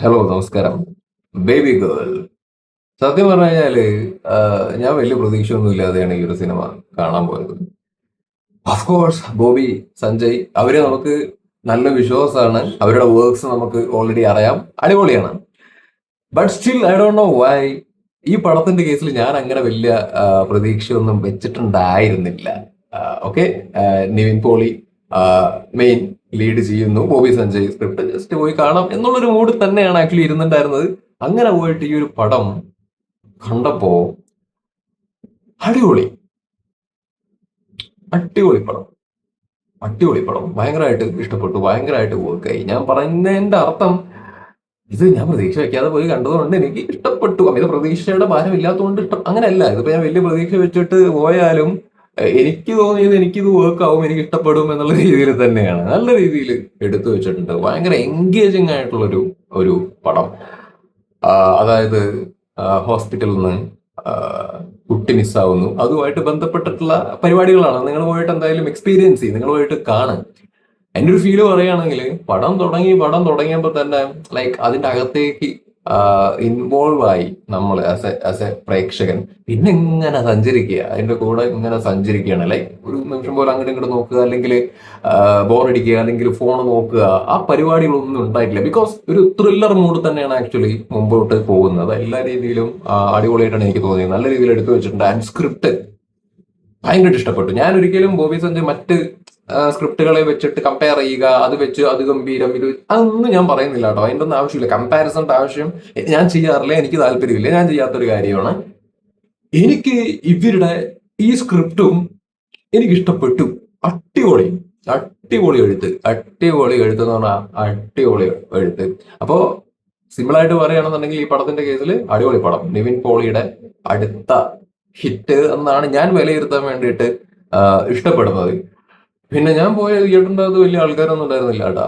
Hello, നമസ്കാരം. Baby girl. സത്യം പറഞ്ഞു കഴിഞ്ഞാല് ഞാൻ വലിയ പ്രതീക്ഷയൊന്നും ഇല്ലാതെയാണ് ഈ ഒരു സിനിമ കാണാൻ പോയത്. ഓഫ് കോഴ്സ് ബോബി, സഞ്ജയ് അവരെ നമുക്ക് നല്ല വിശ്വാസമാണ്. അവരുടെ വർക്ക്സ് നമുക്ക് ഓൾറെഡി അറിയാം, അടിപൊളിയാണ്. But still I don't know why ഈ പടത്തിന്റെ കേസിൽ ഞാൻ അങ്ങനെ വലിയ പ്രതീക്ഷയൊന്നും വെച്ചിട്ടുണ്ടായിരുന്നില്ല. Okay, Nivin Pauly main lead ചെയ്യുന്നു, ബോബി സഞ്ജയ് സ്ക്രിപ്റ്റ് ജസ്റ്റ് പോയി കാണാം എന്നുള്ളൊരു മൂഡ് തന്നെയാണ് ആക്ച്വലി ഇരുന്നിട്ടുണ്ടായിരുന്നത്. അങ്ങനെ പോയിട്ട് ഈ ഒരു പടം കണ്ടപ്പോ അടിപൊളി, അടിപൊളി പടം, അടിപൊളി പടം, ഭയങ്കരമായിട്ട് ഇഷ്ടപ്പെട്ടു, ഭയങ്കരമായിട്ട് വർക്കായി. ഞാൻ പറയുന്നതിന്റെ അർത്ഥം ഇത് ഞാൻ പ്രതീക്ഷ വെക്കാതെ പോയി കണ്ടതുകൊണ്ട് എനിക്ക് ഇഷ്ടപ്പെട്ടു. അമിത പ്രതീക്ഷയുടെ ഭാരമില്ലാത്തതുകൊണ്ട് ഇഷ്ടം, അങ്ങനെയല്ല. ഇതിപ്പോ ഞാൻ വലിയ പ്രതീക്ഷ വെച്ചിട്ട് പോയാലും എനിക്ക് തോന്നിയത് എനിക്കിത് വർക്ക് ആവും, എനിക്ക് ഇഷ്ടപ്പെടും എന്നുള്ള രീതിയിൽ തന്നെയാണ് നല്ല രീതിയിൽ എടുത്തു വെച്ചിട്ടുണ്ട്. ഭയങ്കര എൻഗേജിങ് ആയിട്ടുള്ള ഒരു ഒരു പടം. ആ, അതായത് ഹോസ്പിറ്റലിൽ നിന്ന് ആ, കുട്ടി മിസ്സാവുന്നു, അതുമായിട്ട് ബന്ധപ്പെട്ടിട്ടുള്ള പരിപാടികളാണ്. നിങ്ങൾ പോയിട്ട് എന്തായാലും എക്സ്പീരിയൻസ് ചെയ്യും, നിങ്ങൾ പോയിട്ട് കാണും. എന്റെ ഒരു ഫീല് പറയുകയാണെങ്കിൽ പടം തുടങ്ങിയപ്പോൾ തന്നെ ലൈക്ക് അതിന്റെ അകത്തേക്ക് ഇൻവോൾവ് ആയി നമ്മൾ ആസ് എ പ്രേക്ഷകൻ. പിന്നെ ഇങ്ങനെ സഞ്ചരിക്കുക, അതിന്റെ കൂടെ ഇങ്ങനെ സഞ്ചരിക്കുകയാണ്. ലൈക്ക് ഒരു നിമിഷം പോലെ അങ്ങോട്ട് ഇങ്ങോട്ട് നോക്കുക, അല്ലെങ്കിൽ ബോറടിക്കുക, അല്ലെങ്കിൽ ഫോൺ നോക്കുക, ആ പരിപാടികളൊന്നും ഉണ്ടായിട്ടില്ല. ബിക്കോസ് ഒരു ത്രില്ലർ മൂഡ് തന്നെയാണ് ആക്ച്വലി മുമ്പോട്ട് പോകുന്നത്. എല്ലാ രീതിയിലും അടിപൊളിയായിട്ടാണ് എനിക്ക് തോന്നിയത്. നല്ല രീതിയിൽ എടുത്തു വെച്ചിട്ടുണ്ട്. ആൻഡ് സ്ക്രിപ്റ്റ് ഭയങ്കര ഇഷ്ടപ്പെട്ടു. ഞാൻ ഒരിക്കലും ബോബി സഞ്ജയ് മറ്റ് സ്ക്രിപ്റ്റുകളെ വെച്ചിട്ട് കമ്പയർ ചെയ്യുക, അത് വെച്ച് അത് ഗംഭീരം, ഇത് അതൊന്നും ഞാൻ പറയുന്നില്ല കേട്ടോ. അതിൻ്റെ ഒന്നും ആവശ്യമില്ല, കമ്പാരിസണിന്റെ ആവശ്യം ഞാൻ ചെയ്യാറില്ല, എനിക്ക് താല്പര്യമില്ല, ഞാൻ ചെയ്യാത്തൊരു കാര്യമാണ്. എനിക്ക് ഇവരുടെ ഈ സ്ക്രിപ്റ്റും എനിക്ക് ഇഷ്ടപ്പെട്ടു. അടിപൊളി, അടിപൊളി എഴുത്ത്, അടിപൊളി എഴുത്ത് എന്ന് പറഞ്ഞാൽ അടിപൊളി എഴുത്ത്. അപ്പോ സിമ്പിൾ ആയിട്ട് പറയുകയാണെന്നുണ്ടെങ്കിൽ ഈ പടത്തിന്റെ കേസിൽ അടിപൊളി പടം, നിവിൻ പോളിയുടെ അടുത്ത ഹിറ്റ് എന്നാണ് ഞാൻ വിലയിരുത്താൻ വേണ്ടിയിട്ട് ഇഷ്ടപ്പെടുന്നത്. പിന്നെ ഞാൻ പോയ തിയേറ്ററിന്റെ അത് വലിയ ആൾക്കാരൊന്നും ഉണ്ടായിരുന്നില്ല കേട്ടാ.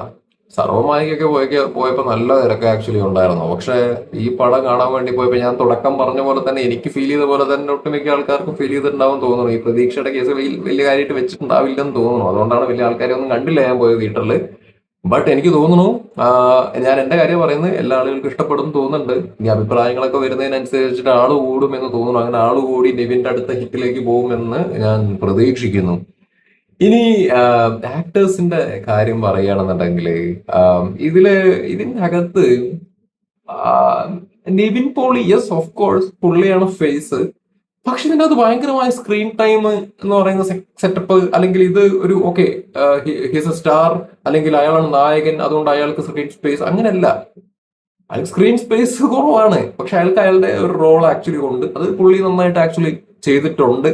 സർവ്വമായിക്കൊക്കെ പോയപ്പോ നല്ല തിരക്ക് ആക്ച്വലി ഉണ്ടായിരുന്നു. പക്ഷെ ഈ പടം കാണാൻ വേണ്ടി പോയപ്പോ ഞാൻ തുടക്കം പറഞ്ഞ പോലെ തന്നെ എനിക്ക് ഫീൽ ചെയ്ത പോലെ തന്നെ ഒട്ടുമിക്ക ആൾക്കാർക്കും ഫീൽ ചെയ്തിട്ടുണ്ടാവും തോന്നുന്നു. ഈ പ്രതീക്ഷയുടെ കേസ് വലിയ കാര്യമായിട്ട് വെച്ചിട്ടുണ്ടാവില്ലെന്ന് തോന്നുന്നു. അതുകൊണ്ടാണ് വലിയ ആൾക്കാരെ ഒന്നും കണ്ടില്ല ഞാൻ പോയ തിയേറ്ററിൽ. ബട്ട് എനിക്ക് തോന്നുന്നു, ഞാൻ എന്റെ കാര്യം പറയുന്നത്, എല്ലാ ആളുകൾക്കും ഇഷ്ടപ്പെടും തോന്നുന്നുണ്ട്. ഇനി അഭിപ്രായങ്ങളൊക്കെ വരുന്നതിനനുസരിച്ചിട്ട് ആള് കൂടുമെന്ന് തോന്നുന്നു. അങ്ങനെ ആള് കൂടി നിവിന്റെ അടുത്ത ഹിറ്റിലേക്ക് പോകുമെന്ന് ഞാൻ പ്രതീക്ഷിക്കുന്നു. ഇനി ആക്ടേഴ്സിന്റെ കാര്യം പറയുകയാണെന്നുണ്ടെങ്കിൽ ഇതില് ഇതിനകത്ത് Nivin Pauly, yes of course പുള്ളിയാണ് ഫേസ്. പക്ഷെ ഇതിന്റെ അത് ഭയങ്കരമായ സ്ക്രീൻ ടൈം എന്ന് പറയുന്ന സെറ്റപ്പ്, അല്ലെങ്കിൽ ഇത് ഒരു ഓക്കെ ഹിസ് എ സ്റ്റാർ, അല്ലെങ്കിൽ അയാളാണ് നായകൻ അതുകൊണ്ട് അയാൾക്ക് സ്ക്രീൻ സ്പേസ്, അങ്ങനെയല്ല. അയാൾക്ക് സ്ക്രീൻ സ്പേസ് കുറവാണ്, പക്ഷെ അയാൾക്ക് അയാളുടെ ഒരു റോൾ ആക്ച്വലി ഉണ്ട്. അത് പുള്ളി നന്നായിട്ട് ആക്ച്വലി ചെയ്തിട്ടുണ്ട്,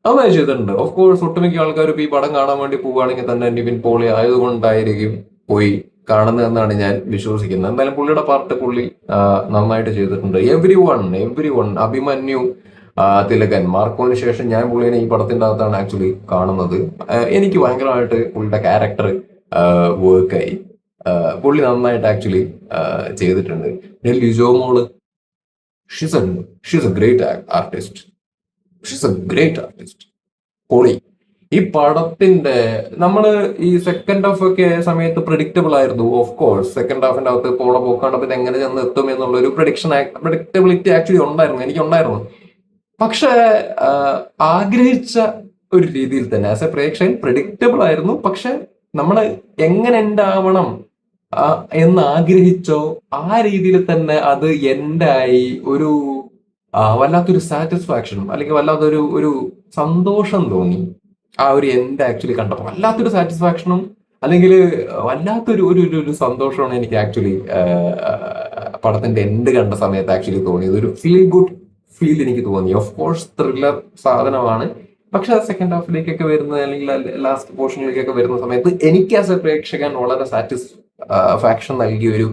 നന്നായി ചെയ്തിട്ടുണ്ട്. ഓഫ് കോഴ്സ് ഒട്ടുമിക്ക ആൾക്കാരും ഇപ്പൊ ഈ പടം കാണാൻ വേണ്ടി പോവുകയാണെങ്കിൽ തന്നെ നിവിൻ പോളി ആയതുകൊണ്ടായിരിക്കും പോയി കാണുന്നതെന്നാണ് ഞാൻ വിശ്വസിക്കുന്നത്. എന്തായാലും പുള്ളിയുടെ പാർട്ട് പുള്ളി നന്നായിട്ട് ചെയ്തിട്ടുണ്ട്. എവ്രി വൺ അഭിമന്യു, തിലകൻ, മാർക്കോന് ശേഷം ഞാൻ പുള്ളിനെ ഈ പടത്തിന്റെ അകത്താണ് ആക്ച്വലി കാണുന്നത്. എനിക്ക് ഭയങ്കരമായിട്ട് പുള്ളിയുടെ ക്യാരക്ടർ വർക്കായി. പുള്ളി നന്നായിട്ട് ആക്ച്വലി ചെയ്തിട്ടുണ്ട്. പിന്നെ ലിജോ മോള്, she's A she's A great artist, she's A great artist. പൊളി. ഈ പടത്തിന്റെ നമ്മള് ഈ സെക്കൻഡ് ഹാഫ് ഒക്കെ സമയത്ത് പ്രിഡിക്റ്റബിൾ ആയിരുന്നു. ഓഫ് കോഴ്സ് സെക്കൻഡ് ഹാഫിന്റെ അകത്ത് പോണ പോക്കാണ്, പിന്നെ എങ്ങനെ ചെന്ന് എത്തും എന്നുള്ള ഒരു പ്രഡിക്റ്റബിലിറ്റി ആക്ച്വലി ഉണ്ടായിരുന്നു, എനിക്കുണ്ടായിരുന്നു. പക്ഷെ ആഗ്രഹിച്ച ഒരു രീതിയിൽ തന്നെ ആസ് എ പ്രേക്ഷകൻ പ്രിഡിക്റ്റബിൾ ആയിരുന്നു. പക്ഷെ നമ്മൾ എങ്ങനെ എൻഡ് ആവണം എന്ന് ആഗ്രഹിച്ചോ ആ രീതിയിൽ തന്നെ അത് എൻഡായി. ഒരു വല്ലാത്തൊരു സാറ്റിസ്ഫാക്ഷൻ, അല്ലെങ്കിൽ വല്ലാത്തൊരു ഒരു സന്തോഷം തോന്നി ആ ഒരു എൻഡ് ആക്ച്വലി കണ്ടപ്പോൾ. വല്ലാത്തൊരു സാറ്റിസ്ഫാക്ഷനും, അല്ലെങ്കിൽ വല്ലാത്തൊരു ഒരു ഒരു ഒരു സന്തോഷമാണ് എനിക്ക് ആക്ച്വലി പടത്തിന്റെ എൻഡ് കണ്ട സമയത്ത് ആക്ച്വലി തോന്നിയത്. ഒരു ഫീൽ ഗുഡ് ഫീൽ എനിക്ക് തോന്നി. ഓഫ് കോഴ്സ് ത്രില്ലർ സാധനമാണ്, പക്ഷെ സെക്കൻഡ് ഹാഫിലേക്കൊക്കെ വരുന്ന, അല്ലെങ്കിൽ ലാസ്റ്റ് പോർഷനിലേക്കൊക്കെ വരുന്ന സമയത്ത് എനിക്ക് ആസ് എ പ്രേക്ഷകൻ വളരെ സാറ്റിസ്ഫാക്ഷൻ നൽകിയ ഒരു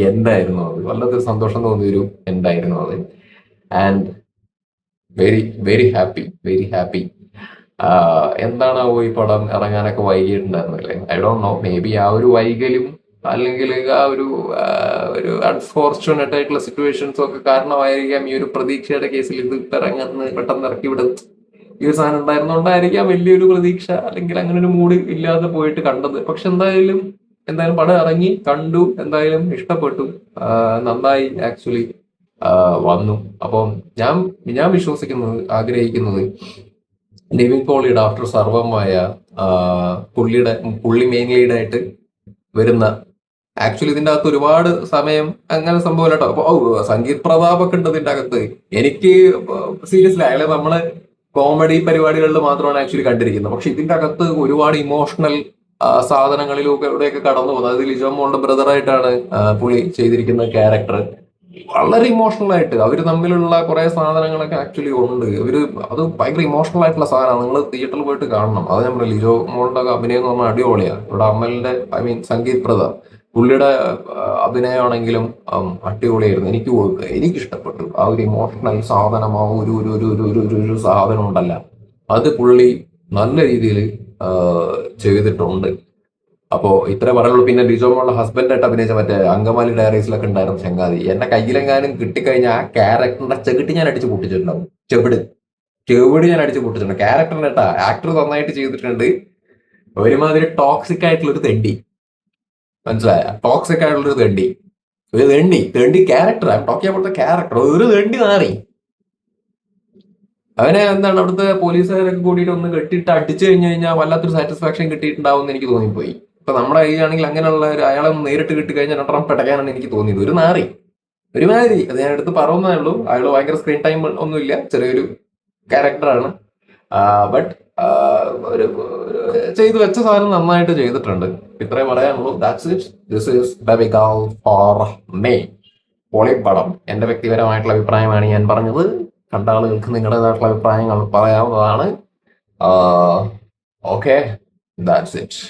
എൻഡായിരുന്നു അത്. വല്ലാത്തൊരു സന്തോഷം തോന്നിയ ഒരു എൻഡായിരുന്നു അത്. And very very happy, very happy. എന്താണാവോ ഈ പടം ഇറങ്ങാനൊക്കെ വൈകിയിട്ടുണ്ടായിരുന്നല്ലേ, I don't know. Maybe ആ ഒരു വൈകലും, അല്ലെങ്കിൽ ആ ഒരു അൺഫോർച്ചുനേറ്റ് ആയിട്ടുള്ള സിറ്റുവേഷൻസും ഒക്കെ കാരണമായിരിക്കാം ഈ ഒരു പ്രതീക്ഷയുടെ കേസിൽ ഇത് ഇറങ്ങുന്ന പെട്ടെന്ന് ഇറക്കി വിടും. ഈ ഒരു സാധനം ഉണ്ടായിരുന്നോണ്ടായിരിക്കാം വലിയൊരു പ്രതീക്ഷ, അല്ലെങ്കിൽ അങ്ങനെ ഒരു മൂഡ് ഇല്ലാതെ പോയിട്ട് കണ്ടത്. പക്ഷെ എന്തായാലും എന്തായാലും പടം ഇറങ്ങി കണ്ടു, എന്തായാലും ഇഷ്ടപ്പെട്ടു. നന്നായി ആക്ച്വലി വന്നു. അപ്പം ഞാൻ ഞാൻ വിശ്വസിക്കുന്നത്, ആഗ്രഹിക്കുന്നത് നിവിൻ പോളിയുടെ ആഫ്റ്റർ സർവമായ പുള്ളിയുടെ പുള്ളി മെയിൻ ലീഡായിട്ട് വരുന്ന, ആക്ച്വലി ഇതിന്റെ അകത്ത് ഒരുപാട് സമയം അങ്ങനെ സംഭവം കേട്ടോ. അപ്പൊ സംഗീത് പ്രതാപ് ഒക്കെ ഉണ്ട് ഇതിന്റെ അകത്ത്. എനിക്ക് സീരിയസ്ലി അയാളെ നമ്മള് കോമഡി പരിപാടികളിൽ മാത്രമാണ് ആക്ച്വലി കണ്ടിരിക്കുന്നത്. പക്ഷെ ഇതിന്റെ അകത്ത് ഒരുപാട് ഇമോഷണൽ സാധനങ്ങളിലൂടെയൊക്കെ കടന്നു പോകുന്നത്. അതായത് ലിജോ മോളുടെ ബ്രദറായിട്ടാണ് പുള്ളി ചെയ്തിരിക്കുന്ന ക്യാരക്ടർ. വളരെ ഇമോഷണൽ ആയിട്ട് അവർ തമ്മിലുള്ള കുറെ സാധനങ്ങളൊക്കെ ആക്ച്വലി ഉണ്ട്. ഇവര് അത് ഭയങ്കര ഇമോഷണൽ ആയിട്ടുള്ള സാധനമാണ്. നിങ്ങൾ തിയേറ്ററിൽ പോയിട്ട് കാണണം. അത് ഞാൻ പറയാം, ലിജോ മോളുടെ അഭിനയം എന്ന് പറഞ്ഞാൽ അടിപൊളിയാണ്. ഇവിടെ അമലിന്റെ ഐ മീൻ സംഗീത് പ്രതാപ് പുള്ളിയുടെ അഭിനയമാണെങ്കിലും അടിപൊളിയായിരുന്നു. എനിക്ക് ഇഷ്ടപ്പെട്ടു ആ ഒരു ഇമോഷണൽ സാധനം. ആ ഒരു ഒരു ഒരു ഒരു ഒരു ഒരു ഒരു സാധനം ഉണ്ടല്ല, അത് പുള്ളി നല്ല രീതിയിൽ ചെയ്തിട്ടുണ്ട്. അപ്പോ ഇത്രേ പറയുള്ളൂ. പിന്നെ ലിജോ മോളുടെ ഹസ്ബൻഡായിട്ട് അഭിനയിച്ച മറ്റേ അങ്കമാലി ഡയറീസിലൊക്കെ ഉണ്ടായിരുന്ന ചങ്ങാതി, എന്റെ കയ്യിലെങ്ങാനും കിട്ടിക്കഴിഞ്ഞാൽ ആ ക്യാരക്ടറിന്റെ ചെകിട്ട് ഞാൻ അടിച്ച് പൊട്ടിച്ചിട്ടുണ്ടാവും. ചെവിട് ചെവിട് ഞാൻ അടിച്ച് പൊട്ടിച്ചിട്ടുണ്ട് ക്യാരക്ടറിന്റെ കേട്ടാ. ആക്ടർ നന്നായിട്ട് ചെയ്തിട്ടുണ്ട്. ഒരുമാതിരി ടോക്സിക് ആയിട്ടുള്ള ഒരു തെണ്ടി, മനസ്സിലായ? ടോക്സിക് ആയിട്ടുള്ള ഒരു തെണ്ടി, ഒരു തെണ്ടി തെണ്ടി ക്യാരക്ടർ. ടോക്കി അവിടുത്തെ ക്യാരക്ടർ ഒരു തെണ്ടി മാറി. അവനെ എന്താണ് അവിടുത്തെ പോലീസുകാരൊക്കെ കൂടിയിട്ട് ഒന്ന് കെട്ടിയിട്ട് അടിച്ചു കഴിഞ്ഞു കഴിഞ്ഞാൽ വല്ലാത്തൊരു സാറ്റിസ്ഫാക്ഷൻ കിട്ടിയിട്ടുണ്ടാവും എന്ന് എനിക്ക് തോന്നിപ്പോയി. ഇപ്പൊ നമ്മുടെ കയ്യിലാണെങ്കിൽ അങ്ങനെയുള്ള അയാളെ ഒന്ന് നേരിട്ട് കിട്ടി കഴിഞ്ഞാൽ രണ്ടെണ്ണം പെടക്കാനാണ് എനിക്ക് തോന്നിയത്. ഒരു നാറി, ഒരുമാതിരി. അത് ഞാൻ എടുത്ത് പറയുന്നേ ഉള്ളൂ. അയാൾ ഭയങ്കര സ്ക്രീൻ ടൈം ഒന്നുമില്ല, ചെറിയൊരു ക്യാരക്ടറാണ്. ബട്ട് ചെയ്തു വെച്ച സാധനം നന്നായിട്ട് ചെയ്തിട്ടുണ്ട്. ഇത്രേ പറയാനുള്ളൂ. That's it. This is Baby Girl for me. പൊളിപ്പടം. എന്റെ വ്യക്തിപരമായിട്ടുള്ള അഭിപ്രായമാണ് ഞാൻ പറഞ്ഞത്. കണ്ട ആളുകൾക്ക് നിങ്ങളുടേതായിട്ടുള്ള അഭിപ്രായങ്ങൾ പറയാവുന്നതാണ്. Okay, that's it.